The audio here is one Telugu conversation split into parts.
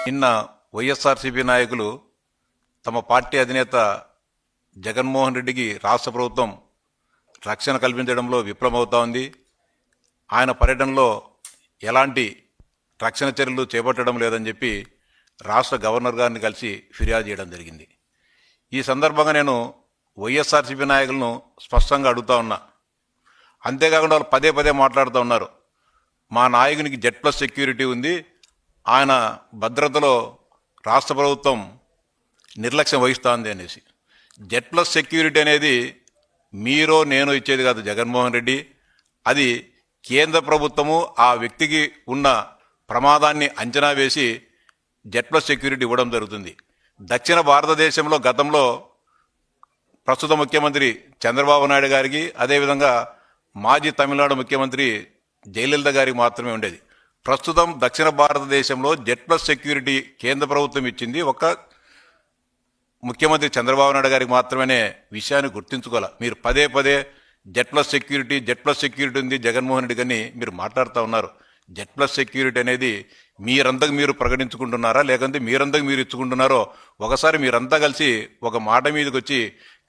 నిన్న వైఎస్ఆర్సీపీ నాయకులు తమ పార్టీ అధినేత జగన్మోహన్ రెడ్డికి రాష్ట్ర ప్రభుత్వం రక్షణ కల్పించడంలో విఫలమవుతా ఉంది. ఆయన పర్యటనలో ఎలాంటి రక్షణ చర్యలు చేపట్టడం లేదని చెప్పి రాష్ట్ర గవర్నర్ గారిని కలిసి ఫిర్యాదు చేయడం జరిగింది. ఈ సందర్భంగా నేను వైఎస్ఆర్సీపీ నాయకులను స్పష్టంగా అడుగుతా ఉన్నా. అంతేకాకుండా వాళ్ళు పదే పదే మాట్లాడుతూ ఉన్నారు, మా నాయకునికి Z+ సెక్యూరిటీ ఉంది, ఆయన భద్రతలో రాష్ట్ర ప్రభుత్వం నిర్లక్ష్యం వహిస్తోంది అనేసి. Z+ సెక్యూరిటీ అనేది మీరో నేను ఇచ్చేది కాదు జగన్మోహన్ రెడ్డి, అది కేంద్ర ప్రభుత్వము ఆ వ్యక్తికి ఉన్న ప్రమాదాన్ని అంచనా వేసి Z+ సెక్యూరిటీ ఇవ్వడం జరుగుతుంది. దక్షిణ భారతదేశంలో గతంలో ప్రస్తుత ముఖ్యమంత్రి చంద్రబాబు నాయుడు గారికి, అదేవిధంగా మాజీ తమిళనాడు ముఖ్యమంత్రి జయలలిత గారికి మాత్రమే ఉండేది. ప్రస్తుతం దక్షిణ భారతదేశంలో Z+ సెక్యూరిటీ కేంద్ర ప్రభుత్వం ఇచ్చింది ఒక్క ముఖ్యమంత్రి చంద్రబాబు నాయుడు గారికి మాత్రమే విషయాన్ని గుర్తించుకోవాలి. మీరు పదే పదే Z+ సెక్యూరిటీ ఉంది జగన్మోహన్ రెడ్డి గారిని మీరు మాట్లాడుతూ ఉన్నారు. Z+ సెక్యూరిటీ అనేది మీరంతకు మీరు ప్రకటించుకుంటున్నారా, లేకుంటే మీరంతకు మీరు ఇచ్చుకుంటున్నారో ఒకసారి మీరంతా కలిసి ఒక మాట మీదకి వచ్చి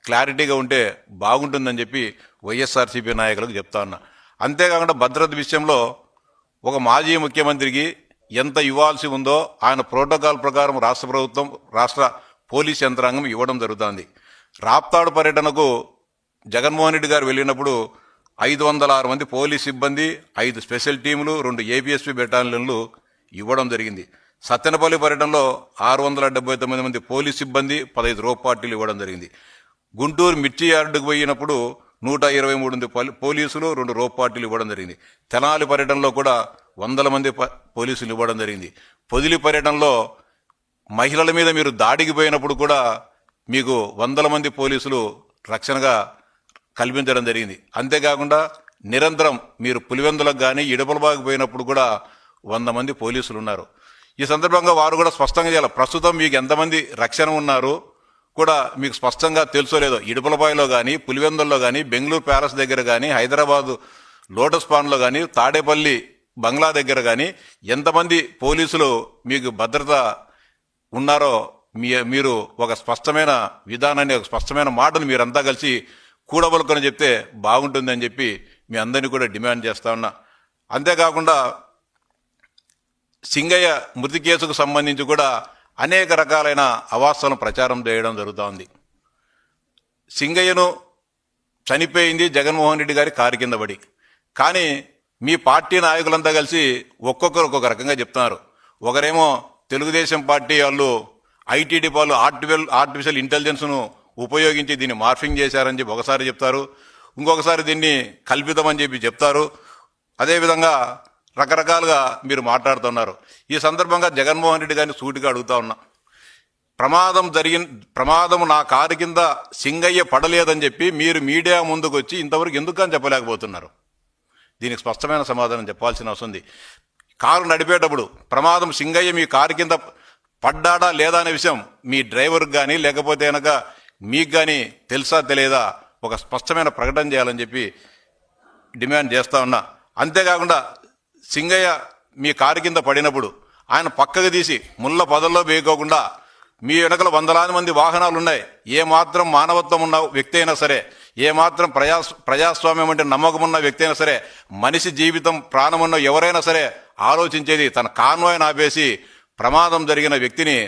క్లారిటీగా ఉంటే బాగుంటుందని చెప్పి వైఎస్ఆర్సీపీ నాయకులకు చెప్తా ఉన్నా. అంతేకాకుండా భద్రత విషయంలో ఒక మాజీ ముఖ్యమంత్రికి ఎంత ఇవ్వాల్సి ఉందో ఆయన ప్రోటోకాల్ ప్రకారం రాష్ట్ర ప్రభుత్వం, రాష్ట్ర పోలీస్ యంత్రాంగం ఇవ్వడం జరుగుతుంది. రాప్తాడు పర్యటనకు జగన్మోహన్ రెడ్డి గారు వెళ్ళినప్పుడు 506 మంది పోలీస్ సిబ్బంది, 5 స్పెషల్ టీములు, 2 APSP బెటాలియన్లు ఇవ్వడం జరిగింది. సత్తెనపల్లి పర్యటనలో 679 మంది పోలీస్ సిబ్బంది, 15 రోప్ పార్టీలు ఇవ్వడం జరిగింది. గుంటూరు మిర్చి యార్డుకు పోయినప్పుడు 123 మంది పోలీసులు, 2 రోప్ పార్టీలు ఇవ్వడం జరిగింది. తెనాలి పర్యటనలో కూడా 100 మంది పోలీసులు ఇవ్వడం జరిగింది. పొదిలి పర్యటనలో మహిళల మీద మీరు దాడికి పోయినప్పుడు కూడా మీకు 100 మంది పోలీసులు రక్షణగా కల్పించడం జరిగింది. అంతేకాకుండా నిరంతరం మీరు పులివెందులకు కానీ ఇడపలబాగు పోయినప్పుడు కూడా 100 మంది పోలీసులు ఉన్నారు. ఈ సందర్భంగా వారు కూడా స్పష్టంగా చేయాలి, ప్రస్తుతం మీకు ఎంతమంది రక్షణ ఉన్నారు కూడా మీకు స్పష్టంగా తెలుసో లేదో. ఇడుపులపాయలో కానీ, పులివెందుల్లో కానీ, బెంగళూరు ప్యాలెస్ దగ్గర కానీ, హైదరాబాదు లోటస్ పాండ్లో కానీ, తాడేపల్లి బంగ్లా దగ్గర కానీ ఎంతమంది పోలీసులు మీకు భద్రత ఉన్నారో మీరు ఒక స్పష్టమైన విధానాన్ని, ఒక స్పష్టమైన మాటను మీరంతా కలిసి కూడబలుకొని చెప్తే బాగుంటుందని చెప్పి మీ అందరినీ కూడా డిమాండ్ చేస్తా ఉన్నా. అంతేకాకుండా సింగయ్య మృతి కేసుకు సంబంధించి కూడా అనేక రకాలైన అవాస్తవాలను ప్రచారం చేయడం జరుగుతూ ఉంది. సింగయ్యను చనిపోయింది జగన్మోహన్ రెడ్డి గారి కారు కింద పడి, కానీ మీ పార్టీ నాయకులంతా కలిసి ఒక్కొక్కరు ఒక్కొక్క రకంగా చెప్తున్నారు. ఒకరేమో తెలుగుదేశం పార్టీ వాళ్ళు ఐటీడీ వాళ్ళు ఆర్టిఫిషియల్ ఇంటెలిజెన్స్ను ఉపయోగించి దీన్ని మార్ఫింగ్ చేశారని చెప్పి ఒకసారి చెప్తారు, ఇంకొకసారి దీన్ని కల్పితమని చెప్పి చెప్తారు. అదేవిధంగా రకరకాలుగా మీరు మాట్లాడుతున్నారు. ఈ సందర్భంగా జగన్మోహన్ రెడ్డి గారిని సూటిగా అడుగుతా ఉన్నా, ప్రమాదం నా కారు కింద సింగయ్య పడలేదని చెప్పి మీరు మీడియా ముందుకు వచ్చి ఇంతవరకు ఎందుకని చెప్పలేకపోతున్నారు? దీనికి స్పష్టమైన సమాధానం చెప్పాల్సిన అవసరం ఉంది. కారు నడిపేటప్పుడు ప్రమాదం సింగయ్య మీ కారు కింద పడ్డాడా లేదా అనే విషయం మీ డ్రైవర్కి కానీ లేకపోతే కనుక మీకు కానీ తెలుసా తెలియదా? ఒక స్పష్టమైన ప్రకటన చేయాలని చెప్పి డిమాండ్ చేస్తా ఉన్నా. అంతేకాకుండా సింగయ్య మీ కారు కింద పడినప్పుడు ఆయన పక్కకు తీసి ముళ్ళ పొదల్లో వేయకోకుండా మీ వెనకల 100 మంది వాహనాలు ఉన్నాయి. ఏమాత్రం మానవత్వం ఉన్న వ్యక్తి అయినా సరే, ఏమాత్రం ప్రజాస్వామ్యం అంటే నమ్మకం ఉన్న వ్యక్తి అయినా సరే, మనిషి జీవితం ప్రాణం ఉన్న ఎవరైనా సరే ఆలోచించేది తన కాన్వాయ్ని ఆపేసి ప్రమాదం జరిగిన వ్యక్తిని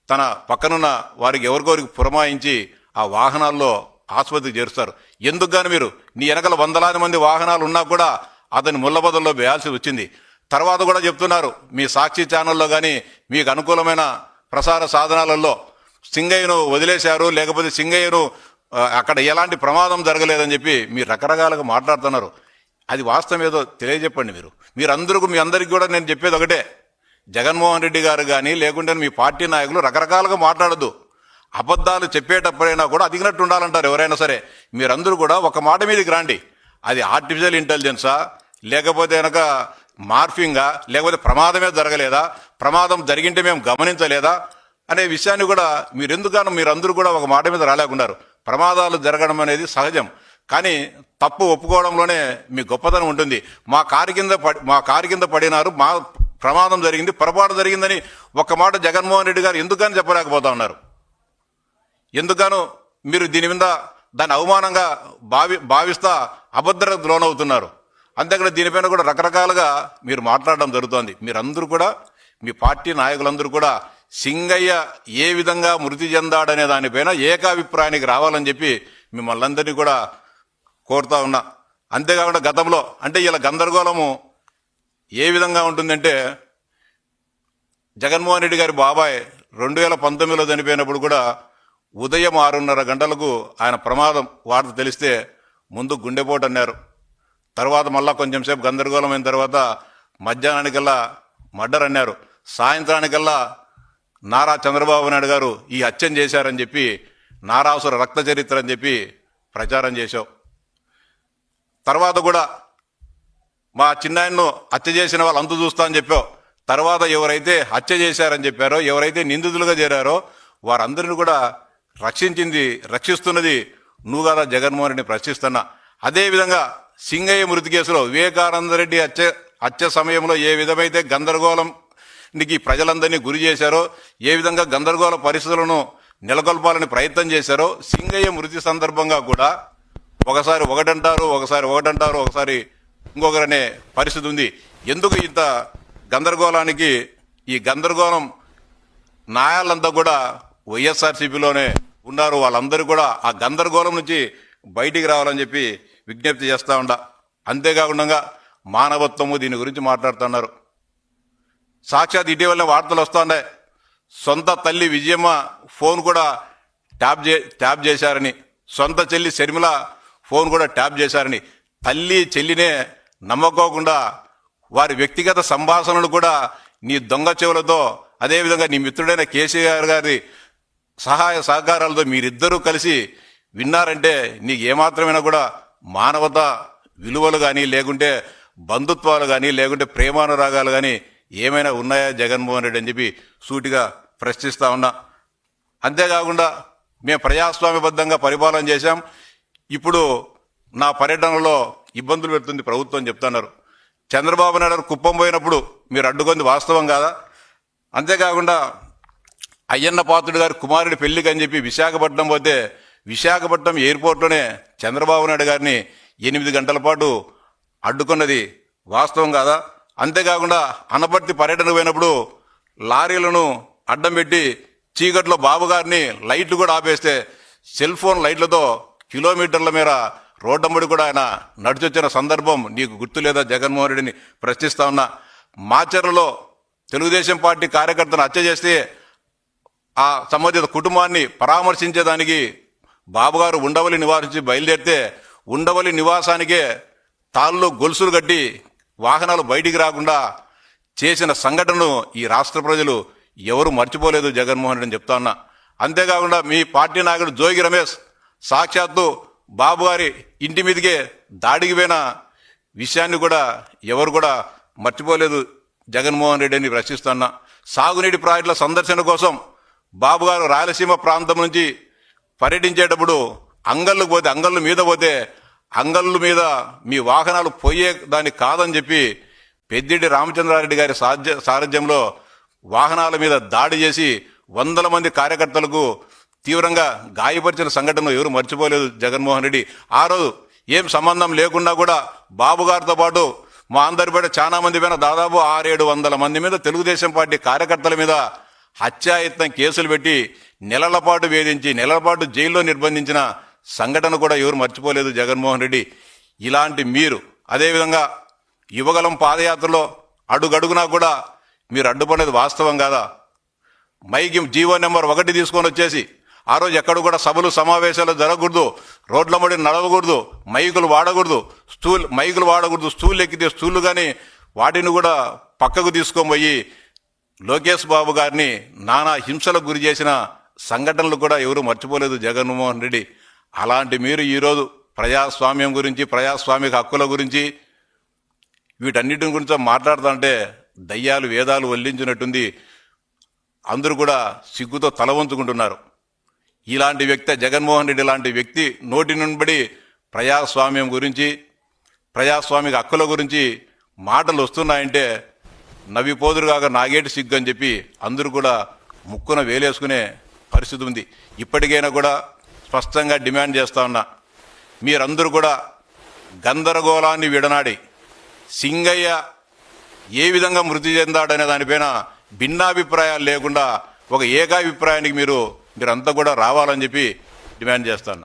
తన పక్కనున్న వారికి ఎవరికొరికి పురమాయించి ఆ వాహనాల్లో ఆసుపత్రికి చేరుస్తారు. ఎందుకు గాని మీరు నీ వెనకల 100 మంది వాహనాలు ఉన్నా కూడా అతని ముళ్ళబొదల్లో వేయాల్సి వచ్చింది. తర్వాత కూడా చెప్తున్నారు, మీ సాక్షి ఛానల్లో కానీ మీకు అనుకూలమైన ప్రసార సాధనాలలో సింగయ్యను వదిలేశారు, లేకపోతే సింగయ్యను అక్కడ ఎలాంటి ప్రమాదం జరగలేదని చెప్పి మీరు రకరకాలుగా మాట్లాడుతున్నారు. అది వాస్తవం ఏదో తెలియజెప్పండి. మీ అందరికీ కూడా నేను చెప్పేది ఒకటే, జగన్మోహన్ రెడ్డి గారు కానీ లేకుంటే మీ పార్టీ నాయకులు రకరకాలుగా మాట్లాడద్దు. అబద్ధాలు చెప్పేటప్పుడైనా కూడా అదిగినట్టు ఉండాలంటారు ఎవరైనా సరే. మీరందరూ కూడా ఒక మాట మీదకి రండి. అది ఆర్టిఫిషియల్ ఇంటెలిజెన్సా, లేకపోతే కనుక మార్ఫింగా, లేకపోతే ప్రమాదమే జరగలేదా, ప్రమాదం జరిగింటే మేము గమనించలేదా అనే విషయాన్ని కూడా మీరందరూ కూడా ఒక మాట మీద రాలేకున్నారు. ప్రమాదాలు జరగడం అనేది సహజం, కానీ తప్పు ఒప్పుకోవడంలోనే మీ గొప్పతనం ఉంటుంది. మా కారు కింద పడినారు, మా ప్రమాదం జరిగింది, పొరపాటు జరిగిందని ఒక్క మాట జగన్మోహన్ రెడ్డి గారు ఎందుకని చెప్పలేకపోతా ఉన్నారు? ఎందుకను మీరు దీని మీద దాన్ని అవమానంగా భావిస్తా అభద్రతకు లోనవుతున్నారు? అంతేకాదు దీనిపైన కూడా రకరకాలుగా మీరు మాట్లాడడం జరుగుతోంది. మీరందరూ కూడా, మీ పార్టీ నాయకులందరూ కూడా సింగయ్య ఏ విధంగా మృతి చెందాడనే దానిపైన ఏకాభిప్రాయానికి రావాలని చెప్పి మిమ్మల్ని అందరినీ కూడా కోరుతా ఉన్నా. అంతేకాకుండా గతంలో అంటే ఇలా గందరగోళము ఏ విధంగా ఉంటుందంటే, జగన్మోహన్ రెడ్డి గారి బాబాయ్ 2019లో చనిపోయినప్పుడు కూడా ఉదయం 6:30 గంటలకు ఆయన ప్రమాదం వార్త తెలిస్తే ముందు గుండెపోటు అన్నారు. తర్వాత మళ్ళా కొంచెం సేపు గందరగోళం అయిన తర్వాత మధ్యాహ్నానికల్లా మర్డర్ అన్నారు. సాయంత్రానికల్లా నారా చంద్రబాబు నాయుడు గారు ఈ హత్యం చేశారని చెప్పి, నారాసుర రక్త చరిత్ర అని చెప్పి ప్రచారం చేశావు. తర్వాత కూడా మా చిన్నాయన్ను హత్య చేసిన వాళ్ళు అంతు చూస్తా అని చెప్పావు. తర్వాత ఎవరైతే హత్య చేశారని చెప్పారో, ఎవరైతే నిందితులుగా చేరారో వారందరిని కూడా రక్షిస్తున్నది నువ్వు కదా జగన్మోహన్ రెడ్డిని ప్రశ్నిస్తున్నా. అదేవిధంగా సింగయ్య మృతి కేసులో వివేకానంద రెడ్డి హత్య సమయంలో ఏ విధమైతే గందరగోళంకి ప్రజలందరినీ గురి చేశారో, ఏ విధంగా గందరగోళ పరిస్థితులను నెలకొల్పాలని ప్రయత్నం చేశారో, సింగయ్య మృతి సందర్భంగా కూడా ఒకసారి ఒకటంటారు, ఒకసారి ఇంకొకరనే పరిస్థితి ఉంది. ఎందుకు ఇంత గందరగోళానికి? ఈ గందరగోళం న్యాయాలంతా కూడా వైఎస్ఆర్సీపీలోనే ఉన్నారు. వాళ్ళందరూ కూడా ఆ గందరగోళం నుంచి బయటికి రావాలని చెప్పి విజ్ఞప్తి చేస్తూ ఉండా. అంతేకాకుండా మానవత్వము దీని గురించి మాట్లాడుతున్నారు. సాక్షాత్ ఇటీవల వార్తలు వస్తున్నాయి, సొంత తల్లి విజయమ్మ ఫోన్ కూడా ట్యాప్ చేశారని, సొంత చెల్లి శర్మిల ఫోన్ కూడా ట్యాప్ చేశారని. తల్లి చెల్లినే నమ్మకోకుండా వారి వ్యక్తిగత సంభాషణలు కూడా నీ దొంగ చెవులతో, అదేవిధంగా నీ మిత్రుడైన కేసీఆర్ గారి సహాయ సహకారాలతో మీరిద్దరూ కలిసి విన్నారంటే నీకు ఏమాత్రమైనా కూడా మానవత విలువలు కానీ, లేకుంటే బంధుత్వాలు కానీ, లేకుంటే ప్రేమానురాగాలు కానీ ఏమైనా ఉన్నాయా జగన్మోహన్ రెడ్డి అని చెప్పి సూటిగా ప్రశ్నిస్తా ఉన్నా. అంతేకాకుండా మేము ప్రజాస్వామ్యబద్ధంగా పరిపాలన చేశాం, ఇప్పుడు నా పర్యటనలో ఇబ్బందులు పెడుతుంది ప్రభుత్వం చెప్తున్నారు. చంద్రబాబు నాయుడు కుప్పం పోయినప్పుడు మీరు అడ్డుకుంది వాస్తవం కాదా? అంతేకాకుండా అయ్యన్న పాత్రుడు గారి కుమారుడి పెళ్లికి అని చెప్పి విశాఖపట్నం పోతే, విశాఖపట్నం ఎయిర్పోర్ట్లోనే చంద్రబాబు నాయుడు గారిని 8 గంటల పాటు అడ్డుకున్నది వాస్తవం కాదా? అంతేకాకుండా అనపర్తి పర్యటన పోయినప్పుడు లారీలను అడ్డం పెట్టి చీకట్లో బాబు గారిని లైట్లు కూడా ఆపేస్తే సెల్ ఫోన్ లైట్లతో కిలోమీటర్ల మేర రోడ్డమ్మడి కూడా ఆయన నడిచొచ్చిన సందర్భం నీకు గుర్తు లేదా జగన్మోహన్ రెడ్డిని ప్రశ్నిస్తా ఉన్నా. మాచర్లలో తెలుగుదేశం పార్టీ కార్యకర్తను హత్య చేస్తే ఆ సంబంధిత కుటుంబాన్ని పరామర్శించేదానికి బాబుగారు ఉండవల్లి నివాసించి బయలుదేరితే ఉండవల్లి నివాసానికే తాళ్ళు గొలుసులు కట్టి వాహనాలు బయటికి రాకుండా చేసిన సంఘటనను ఈ రాష్ట్ర ప్రజలు ఎవరు మర్చిపోలేదు జగన్మోహన్ రెడ్డి చెప్తా ఉన్నా. అంతేకాకుండా మీ పార్టీ నాయకుడు జోగి రమేష్ సాక్షాత్తు బాబు గారి ఇంటి మీదకే దాడికి పోయిన విషయాన్ని కూడా ఎవరు కూడా మర్చిపోలేదు జగన్మోహన్ రెడ్డి అని ప్రశ్నిస్తున్నా. సాగునీటి ప్రాజెక్టుల సందర్శన కోసం బాబు గారు రాయలసీమ ప్రాంతం నుంచి పర్యటించేటప్పుడు అంగళ్ళు మీద పోతే అంగళ్ళు మీద మీ వాహనాలు పోయే దానికి కాదని చెప్పి పెద్దిరెడ్డి రామచంద్రారెడ్డి గారి సారథ్యంలో వాహనాల మీద దాడి చేసి 100 మంది కార్యకర్తలకు తీవ్రంగా గాయపరిచిన సంఘటనను ఎవరు మర్చిపోలేదు జగన్మోహన్ రెడ్డి. ఆ రోజు ఏం సంబంధం లేకుండా కూడా బాబు గారితో పాటు మా అందరిపైన చాలా మంది పైన దాదాపు 600-700 మంది మీద తెలుగుదేశం పార్టీ కార్యకర్తల మీద హత్యాయత్నం కేసులు పెట్టి నెలల పాటు వేధించి నెలల పాటు జైల్లో నిర్బంధించిన సంఘటన కూడా ఎవరు మర్చిపోలేదు జగన్మోహన్ రెడ్డి. ఇలాంటి మీరు అదేవిధంగా యువగలం పాదయాత్రలో అడుగడుగునా కూడా మీరు అడ్డుపడేది వాస్తవం కాదా? మైకి జీవో నెంబర్ 1 తీసుకొని వచ్చేసి ఆ రోజు ఎక్కడ కూడా సభలు సమావేశాలు జరగకూడదు, రోడ్ల మడి నడవకూడదు, మైకులు వాడకూడదు, స్టూల్ ఎక్కితే స్టూళ్ళు కానీ వాటిని కూడా పక్కకు తీసుకొని పోయి లోకేష్ బాబు గారిని నానా హింసలకు గురి చేసిన సంఘటనలు కూడా ఎవరు మర్చిపోలేదు జగన్మోహన్ రెడ్డి. అలాంటి మీరు ఈరోజు ప్రజాస్వామ్యం గురించి, ప్రజాస్వామిక హక్కుల గురించి, వీటన్నిటి గురించి మాట్లాడుతుంటే దయ్యాలు వేదాలు వల్లించినట్టుంది. అందరూ కూడా సిగ్గుతో తల వంచుకుంటున్నారు. ఇలాంటి వ్యక్తి జగన్మోహన్ రెడ్డి లాంటి వ్యక్తి నోటి నుండి ప్రజాస్వామ్యం గురించి, ప్రజాస్వామిక హక్కుల గురించి మాటలు వస్తున్నాయంటే నవ్విపోదురుగాక నాగేటి సిగ్గు అని చెప్పి అందరూ కూడా ముక్కున వేలేసుకునే పరిస్థితి ఉంది. ఇప్పటికైనా కూడా స్పష్టంగా డిమాండ్ చేస్తా ఉన్నా, మీరందరూ కూడా గందరగోళాన్ని విడనాడి సింగయ్య ఏ విధంగా మృతి చెందాడనే దానిపైన భిన్నాభిప్రాయాలు లేకుండా ఒక ఏకాభిప్రాయానికి మీరంతా కూడా రావాలని చెప్పి డిమాండ్ చేస్తాను.